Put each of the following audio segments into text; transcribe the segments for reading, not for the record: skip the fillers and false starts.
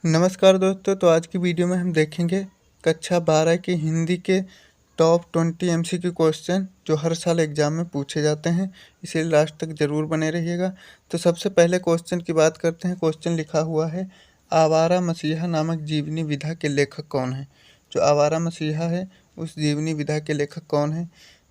नमस्कार दोस्तों। तो आज की वीडियो में हम देखेंगे कक्षा 12 की हिंदी के टॉप 20 एमसीक्यू क्वेश्चन जो हर साल एग्जाम में पूछे जाते हैं, इसलिए लास्ट तक ज़रूर बने रहिएगा। तो सबसे पहले क्वेश्चन की बात करते हैं। क्वेश्चन लिखा हुआ है, आवारा मसीहा नामक जीवनी विधा के लेखक कौन है। जो आवारा मसीहा है उस जीवनी विधा के लेखक कौन है।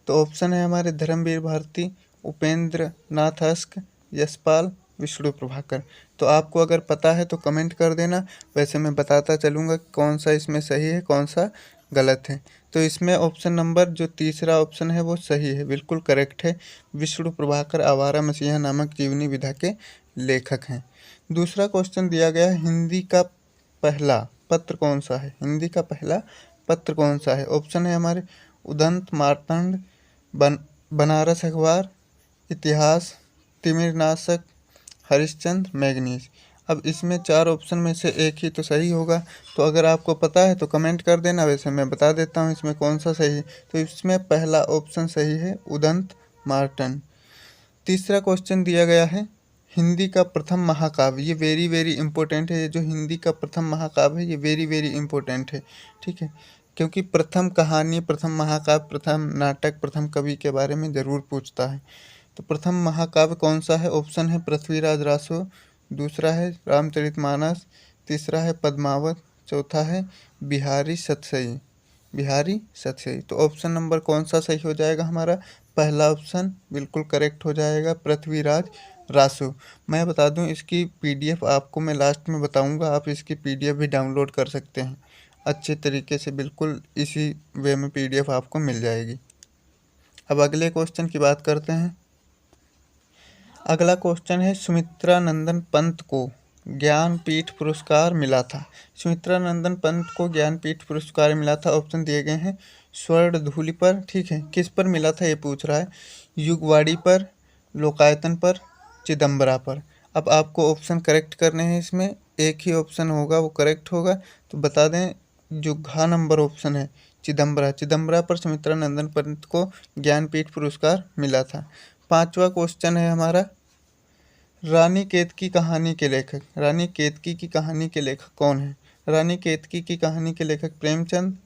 तो ऑप्शन है हमारे धर्मवीर भारती, उपेंद्र नाथ अस्क, यशपाल, विष्णु प्रभाकर। तो आपको अगर पता है तो कमेंट कर देना, वैसे मैं बताता चलूँगा कौन सा इसमें सही है कौन सा गलत है। तो इसमें ऑप्शन नंबर जो तीसरा ऑप्शन है वो सही है, बिल्कुल करेक्ट है। विष्णु प्रभाकर आवारा मसीहा नामक जीवनी विधा के लेखक हैं। दूसरा क्वेश्चन दिया गया है, हिंदी का पहला पत्र कौन सा है। हिंदी का पहला पत्र कौन सा है। ऑप्शन है हमारे उदंत, मार्तंड, बनारस अखबार, इतिहास, तिमिरनाशक, हरिश्चंद्र, मैगनीज। अब इसमें चार ऑप्शन में से एक ही तो सही होगा। तो अगर आपको पता है तो कमेंट कर देना, वैसे मैं बता देता हूँ इसमें कौन सा सही है। तो इसमें पहला ऑप्शन सही है, उदंत मार्तंड। तीसरा क्वेश्चन दिया गया है, हिंदी का प्रथम महाकाव्य। ये वेरी वेरी इंपॉर्टेंट है। ये जो हिंदी का प्रथम महाकाव्य है ये वेरी वेरी इंपॉर्टेंट है, ठीक है। क्योंकि प्रथम कहानी, प्रथम महाकाव्य, प्रथम नाटक, प्रथम कवि के बारे में ज़रूर पूछता है। तो प्रथम महाकाव्य कौन सा है। ऑप्शन है पृथ्वीराज रासो, दूसरा है रामचरितमानस, तीसरा है पद्मावत, चौथा है बिहारी सतसई। बिहारी सतसई। तो ऑप्शन नंबर कौन सा सही हो जाएगा हमारा। पहला ऑप्शन बिल्कुल करेक्ट हो जाएगा, पृथ्वीराज रासो। मैं बता दूं इसकी पीडीएफ आपको मैं लास्ट में बताऊंगा, आप इसकी पीडीएफ भी डाउनलोड कर सकते हैं अच्छे तरीके से, बिल्कुल इसी वे में पीडीएफ आपको मिल जाएगी। अब अगले क्वेश्चन की बात करते हैं। अगला क्वेश्चन है, सुमित्रा नंदन पंत को ज्ञानपीठ पुरस्कार मिला था। सुमित्रा नंदन पंत को ज्ञानपीठ पुरस्कार मिला था। ऑप्शन दिए गए हैं, स्वर्ण धूलि पर, ठीक है, किस पर मिला था ये पूछ रहा है, युगवाड़ी पर, लोकायतन पर, चिदम्बरा पर। अब आपको ऑप्शन करेक्ट करने हैं, इसमें एक ही ऑप्शन होगा वो करेक्ट होगा। तो बता दें जो घ नंबर ऑप्शन है, चिदम्बरा। चिदम्बरा पर सुमित्रा नंदन पंत को ज्ञानपीठ पुरस्कार मिला था। पांचवा क्वेश्चन है हमारा, रानी केतकी कहानी के लेखक। रानी केतकी की कहानी के लेखक कौन है। रानी केतकी की कहानी के लेखक प्रेमचंद,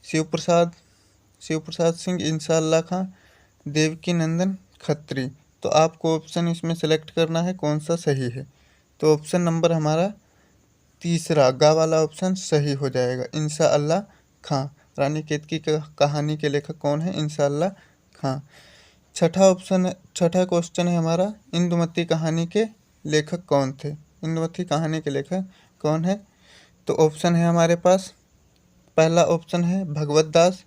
शिव प्रसाद सिंह, इंशाअल्लाह खां, देवकी नंदन खत्री। तो आपको ऑप्शन इसमें सेलेक्ट करना है कौन सा सही है। तो ऑप्शन नंबर हमारा तीसरा गा वाला ऑप्शन सही हो जाएगा, इंशाअल्लाह खां। रानी केतकी कहानी के लेखक कौन है, इंशाअल्लाह खां। छठा क्वेश्चन है हमारा, इंदुमती कहानी के लेखक कौन थे। इंदुमती कहानी के लेखक कौन है। तो ऑप्शन है हमारे पास, पहला ऑप्शन है भगवत दास,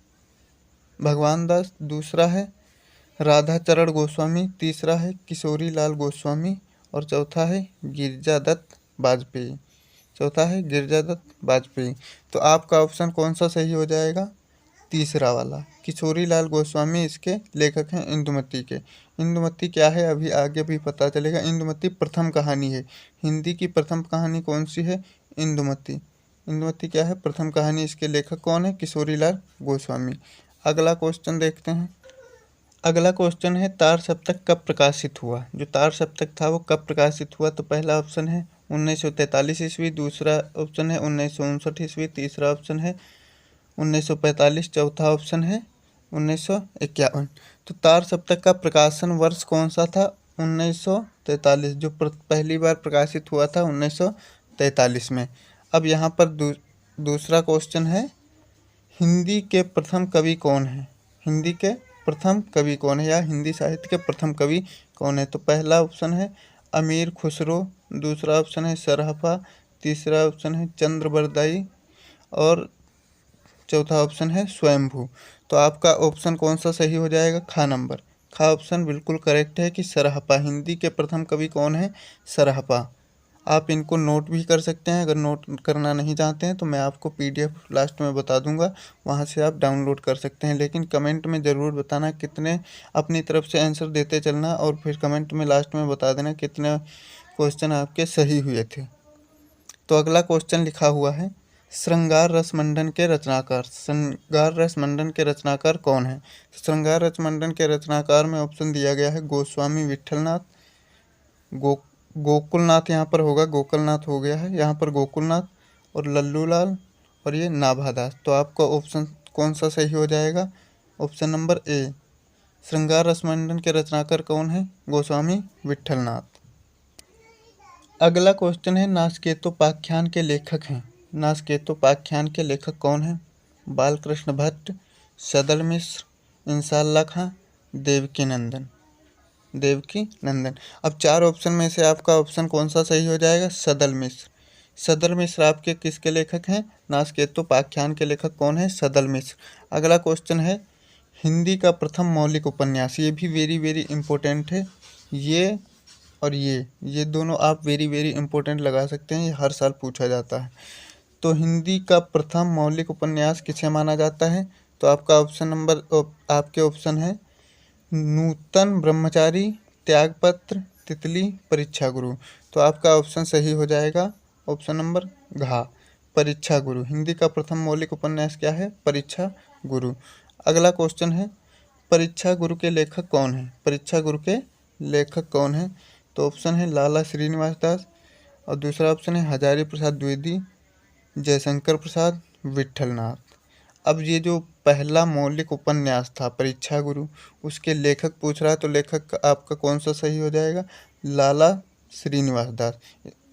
भगवान दास, दूसरा है राधाचरण गोस्वामी, तीसरा है किशोरी लाल गोस्वामी और चौथा है गिरिजादत्त वाजपेयी। चौथा है गिरिजादत्त वाजपेयी। तो आपका ऑप्शन कौन सा सही हो जाएगा, तीसरा वाला, किशोरी लाल गोस्वामी इसके लेखक हैं इंदुमती के। इंदुमती क्या है अभी आगे भी पता चलेगा। इंदुमती प्रथम कहानी है। हिंदी की प्रथम कहानी कौन सी है, इंदुमती। इंदुमती क्या है, प्रथम कहानी। इसके लेखक कौन है, किशोरी लाल गोस्वामी। अगला क्वेश्चन देखते हैं। अगला क्वेश्चन है, तार सप्तक कब प्रकाशित हुआ। जो तार सप्तक था वो कब प्रकाशित हुआ। तो पहला ऑप्शन है 1943 ईस्वी, दूसरा ऑप्शन है 1959 ईस्वी, तीसरा ऑप्शन है 1945, चौथा ऑप्शन है 1951। तो तार सप्तक का प्रकाशन वर्ष कौन सा था, 1943। जो पहली बार प्रकाशित हुआ था 1943 में। अब यहाँ पर दूसरा क्वेश्चन है, हिंदी के प्रथम कवि कौन है। हिंदी के प्रथम कवि कौन है या हिंदी साहित्य के प्रथम कवि कौन है। तो पहला ऑप्शन है अमीर खुसरो, दूसरा ऑप्शन है सरहपा, तीसरा ऑप्शन है चंद्रबरदाई और चौथा ऑप्शन है स्वयंभू। तो आपका ऑप्शन कौन सा सही हो जाएगा, खा नंबर। खा ऑप्शन बिल्कुल करेक्ट है कि सरहपा। हिंदी के प्रथम कवि कौन है, सरहपा। आप इनको नोट भी कर सकते हैं, अगर नोट करना नहीं चाहते हैं तो मैं आपको पीडीएफ लास्ट में बता दूंगा, वहां से आप डाउनलोड कर सकते हैं। लेकिन कमेंट में ज़रूर बताना कितने अपनी तरफ से आंसर देते चलना, और फिर कमेंट में लास्ट में बता देना कितने क्वेश्चन आपके सही हुए थे। तो अगला क्वेश्चन लिखा हुआ है, श्रृंगार रस मंडन के रचनाकार। श्रृंगार रस मंडन के रचनाकार कौन है। श्रृंगार रस मंडन के रचनाकार में ऑप्शन दिया गया है, गोस्वामी विठलनाथ, गोकुलनाथ यहाँ पर होगा, गोकुलनाथ हो गया है यहाँ पर गोकुलनाथ, और लल्लू लाल और ये नाभादास। तो आपका ऑप्शन कौन सा सही हो जाएगा? Option number A. श्रृंगार रसमंडन के रचनाकार कौन है? गोस्वामी विट्ठलनाथ। अगला क्वेश्चन है, नासकेतोपाख्यान के लेखक हैं। नासकेतोपाख्यान के लेखक कौन है? बालकृष्ण भट्ट, सदल मिश्र, इंसाल्लाह खां, देवकी नंदन। अब 4 ऑप्शन में से आपका ऑप्शन कौन सा सही हो जाएगा? सदल मिश्र। सदल मिश्र आपके किसके लेखक हैं? नासकेतोपाख्यान के लेखक कौन है? सदल मिश्र। अगला क्वेश्चन है, हिंदी का प्रथम मौलिक उपन्यास। ये भी वेरी वेरी इंपॉर्टेंट है। ये और ये दोनों आप वेरी वेरी इंपॉर्टेंट लगा सकते हैं, ये हर साल पूछा जाता है। तो हिंदी का प्रथम मौलिक उपन्यास किसे माना जाता है? तो आपका आपके ऑप्शन है नूतन ब्रह्मचारी, त्यागपत्र, तितली, परीक्षा गुरु। तो आपका ऑप्शन सही हो जाएगा ऑप्शन नंबर घ, परीक्षा गुरु। हिंदी का प्रथम मौलिक उपन्यास क्या है? परीक्षा गुरु। अगला क्वेश्चन है, परीक्षा गुरु के लेखक कौन है? परीक्षा गुरु के लेखक कौन है? तो ऑप्शन है लाला श्रीनिवास दास और दूसरा ऑप्शन है हजारी प्रसाद द्विवेदी, जयशंकर प्रसाद, विट्ठलनाथ। अब ये जो पहला मौलिक उपन्यास था परीक्षा गुरु, उसके लेखक पूछ रहा है, तो लेखक आपका कौन सा सही हो जाएगा? लाला श्रीनिवास दास।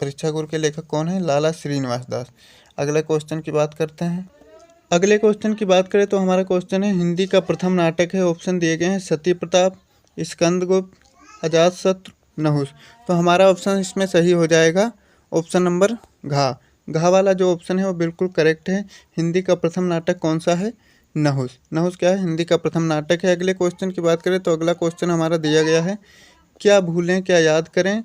परीक्षा गुरु के लेखक कौन है? लाला श्रीनिवास दास। अगले क्वेश्चन की बात करते हैं। अगले क्वेश्चन की बात करें तो हमारा क्वेश्चन है, हिंदी का प्रथम नाटक है। ऑप्शन दिए गए हैं सती प्रताप, स्कंदगुप्त, अजातशत्रु, नहुस। तो हमारा ऑप्शन इसमें सही हो जाएगा ऑप्शन नंबर घ। घ वाला जो ऑप्शन है वो बिल्कुल करेक्ट है। हिंदी का प्रथम नाटक कौन सा है? नहुस। नहुस क्या है? हिंदी का प्रथम नाटक है। अगले क्वेश्चन की बात करें तो अगला क्वेश्चन हमारा दिया गया है, क्या भूलें क्या याद करें,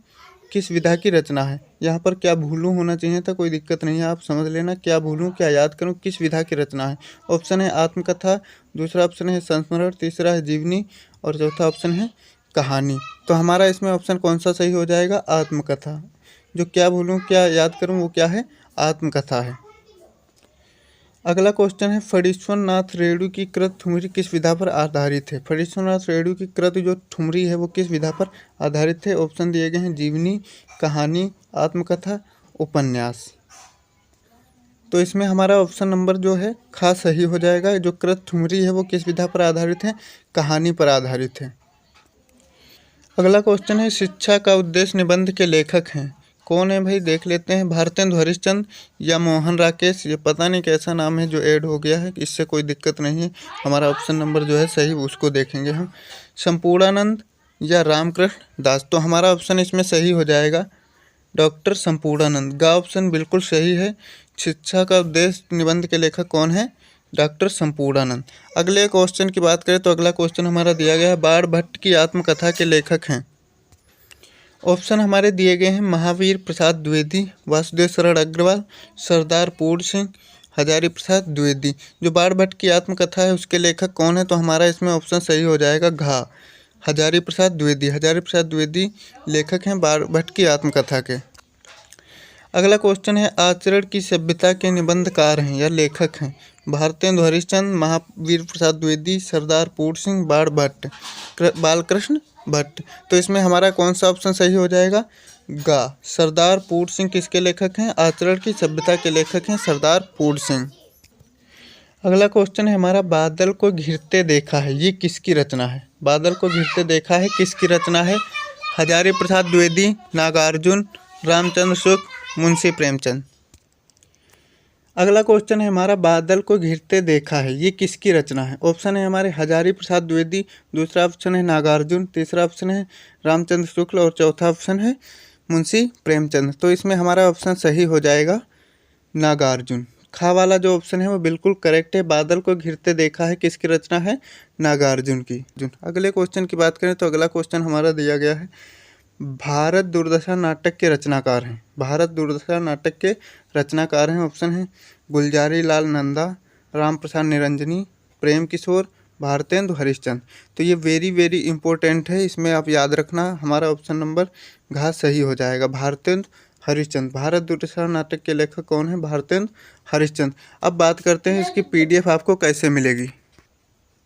किस विधा की रचना है। यहाँ पर क्या भूलूं होना चाहिए था, कोई दिक्कत नहीं है, आप समझ लेना। क्या भूलूं क्या याद करूं, किस विधा की रचना है। ऑप्शन है आत्मकथा, दूसरा ऑप्शन है संस्मरण, तीसरा है जीवनी और चौथा ऑप्शन है कहानी। तो हमारा इसमें ऑप्शन कौन सा सही हो जाएगा? आत्मकथा। जो क्या भूलूं क्या याद करूं वो क्या है? आत्मकथा है। अगला क्वेश्चन है, फणीश्वर नाथ रेणु की कृत ठुमरी किस विधा पर आधारित है। फणीश्वर नाथ रेणु की कृत जो ठुमरी है वो किस विधा पर आधारित है। ऑप्शन दिए गए हैं जीवनी, कहानी, आत्मकथा, उपन्यास। तो इसमें हमारा ऑप्शन नंबर जो है ख सही हो जाएगा। जो कृत ठुमरी है वो किस विधा पर आधारित है? कहानी पर आधारित है। अगला क्वेश्चन है, शिक्षा का उद्देश्य निबंध के लेखक हैं। कौन है भाई? देख लेते हैं। भारतेंदु हरिश्चंद्र या मोहन राकेश। ये पता नहीं कैसा नाम है जो ऐड हो गया है, इससे कोई दिक्कत नहीं है। हमारा ऑप्शन नंबर जो है सही उसको देखेंगे हम। संपूर्णानंद या रामकृष्ण दास। तो हमारा ऑप्शन इसमें सही हो जाएगा डॉक्टर संपूर्णानंद। गा ऑप्शन बिल्कुल सही है। शिक्षा का उद्देश्य निबंध के लेखक कौन है? डॉक्टर संपूर्णानंद। अगले क्वेश्चन की बात करें तो अगला क्वेश्चन हमारा दिया गया है, बाण भट्ट की आत्मकथा के लेखक हैं। ऑप्शन हमारे दिए गए हैं महावीर प्रसाद द्विवेदी, वासुदेव शरण अग्रवाल, सरदार पूर्ण सिंह, हजारी प्रसाद द्विवेदी। जो बाण भट्ट की आत्मकथा है उसके लेखक कौन है? तो हमारा इसमें ऑप्शन सही हो जाएगा घ, हजारी प्रसाद द्विवेदी। हजारी प्रसाद द्विवेदी लेखक हैं बाण भट्ट की आत्मकथा के। अगला क्वेश्चन है, आचरण की सभ्यता के निबंधकार हैं या लेखक हैं। भारतेंदु हरिश्चंद्र, महावीर प्रसाद द्विवेदी, सरदार पूर्ण सिंह, बाण भट्ट, बालकृष्ण भट्ट। तो इसमें हमारा कौन सा ऑप्शन सही हो जाएगा? गा, सरदार पूर्ण सिंह किसके लेखक हैं? आचरण की सभ्यता के लेखक हैं सरदार पूर्ण सिंह। अगला क्वेश्चन है हमारा, बादल को घिरते देखा है, ये किसकी रचना है। बादल को घिरते देखा है किसकी रचना है? हजारी प्रसाद द्विवेदी, नागार्जुन, रामचंद्र शुक्ल, मुंशी प्रेमचंद। अगला क्वेश्चन है हमारा, बादल को घिरते देखा है, ये किसकी रचना है। ऑप्शन है हमारे हजारी प्रसाद द्विवेदी, दूसरा ऑप्शन है नागार्जुन, तीसरा ऑप्शन है रामचंद्र शुक्ल और चौथा ऑप्शन है मुंशी प्रेमचंद। तो इसमें हमारा ऑप्शन सही हो जाएगा नागार्जुन। खा वाला जो ऑप्शन है वो बिल्कुल करेक्ट है। बादल को घिरते देखा है किसकी रचना है? नागार्जुन की। अगले क्वेश्चन की बात करें तो अगला क्वेश्चन हमारा दिया गया है, भारत दुर्दशा नाटक के रचनाकार हैं। भारत दुर्दशा नाटक के रचनाकार हैं। ऑप्शन है गुलजारी लाल नंदा, राम प्रसाद निरंजनी, प्रेम किशोर, भारतेंदु हरिश्चंद्र। तो ये वेरी वेरी इंपॉर्टेंट है, इसमें आप याद रखना। हमारा ऑप्शन नंबर घ सही हो जाएगा, भारतेंदु हरिश्चंद्र। भारत दुर्दशा नाटक के लेखक कौन है? भारतेंदु हरिश्चंद्र। अब बात करते हैं इसकी PDF आपको कैसे मिलेगी।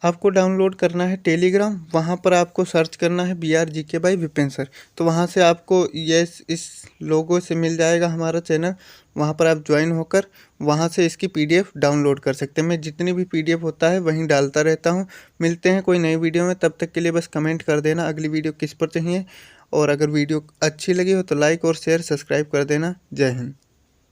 आपको डाउनलोड करना है टेलीग्राम। वहाँ पर आपको सर्च करना है BRGK बाय विपिन सर। तो वहाँ से आपको ये इस लोगो से मिल जाएगा हमारा चैनल। वहाँ पर आप ज्वाइन होकर वहाँ से इसकी PDF डाउनलोड कर सकते हैं। मैं जितनी भी PDF होता है वहीं डालता रहता हूँ। मिलते हैं कोई नई वीडियो में, तब तक के लिए बस कमेंट कर देना अगली वीडियो किस पर चाहिए। और अगर वीडियो अच्छी लगी हो तो लाइक और शेयर सब्सक्राइब कर देना। जय हिंद।